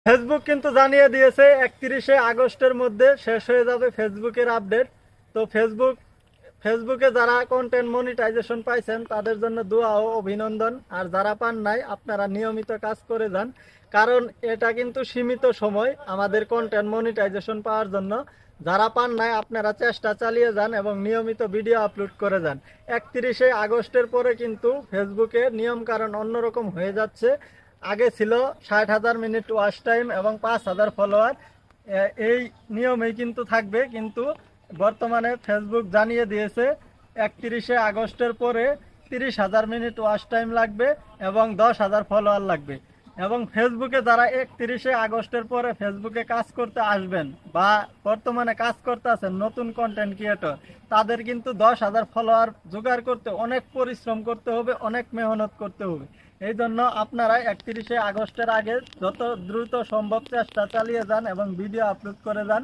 Facebook কিন্তু জানিয়ে দিয়েছে 31শে আগস্টের মধ্যে শেষ হয়ে যাবে ফেসবুকের আপডেট। তো ফেসবুকে যারা কন্টেন্ট মনিটাইজেশন পাইছেন তাদের জন্য দোয়া ও অভিনন্দন। আর যারা পান নাই আপনারা নিয়মিত কাজ করে যান, কারণ এটা কিন্তু সীমিত সময় আমাদের কন্টেন্ট মনিটাইজেশন পাওয়ার জন্য। যারা পান নাই আপনারা চেষ্টা চালিয়ে যান এবং নিয়মিত ভিডিও আপলোড করে যান। 31শে আগস্টের পরে কিন্তু ফেসবুকে নিয়ম কারণ অন্যরকম হয়ে যাচ্ছে। আগে ছিল 60,000 মিনিট ওয়াচ টাইম এবং 5,000 ফলোয়ার, এই নিয়মেই কিন্তু থাকবে। কিন্তু বর্তমানে ফেসবুক জানিয়ে দিয়েছে 31শে আগস্টের পরে 30,000 মিনিট ওয়াচ টাইম লাগবে এবং 10,000 ফলোয়ার লাগবে। এবং ফেসবুকে যারা 31শে আগস্টের পরে ফেসবুকে কাজ করতে আসবেন বা বর্তমানে কাজ করতে আছেন নতুন কন্টেন্ট ক্রিয়েটর, তাদের কিন্তু 10,000 ফলোয়ার জোগাড় করতে অনেক পরিশ্রম করতে হবে, অনেক মেহনত করতে হবে। এই জন্য আপনারা 31শে আগস্টের আগে যত দ্রুত সম্ভব চেষ্টা চালিয়ে যান এবং ভিডিও আপলোড করে যান।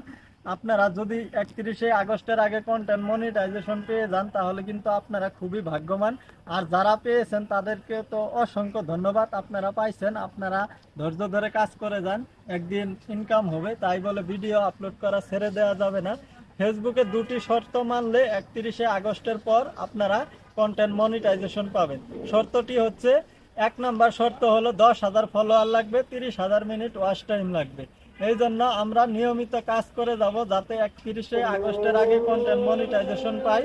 আপনারা যদি 31শে আগস্টের আগে কন্টেন্ট মনিটাইজেশন পেয়ে যান তাহলে কিন্তু আপনারা খুবই ভাগ্যবান। আর যারা পেয়েছেন তাদেরকে তো অসংখ্য ধন্যবাদ, আপনারা পাইছেন। আপনারা ধৈর্য ধরে কাজ করে যান, একদিন ইনকাম হবে। তাই বলে ভিডিও আপলোড করা ছেড়ে দেওয়া যাবে না। ফেসবুকে দুটি শর্ত মানলে 31শে আগস্টের পর আপনারা কন্টেন্ট মনিটাইজেশন পাবেন। শর্তটি হচ্ছে, 1 নম্বর শর্ত হলো 10,000 ফলোয়ার লাগবে, 30,000 মিনিট ওয়াচ টাইম লাগবে। এই জন্য আমরা নিয়মিত কাজ করে যাব যাতে 31শে আগস্টের আগে কন্টেন্ট মনিটাইজেশন পাই।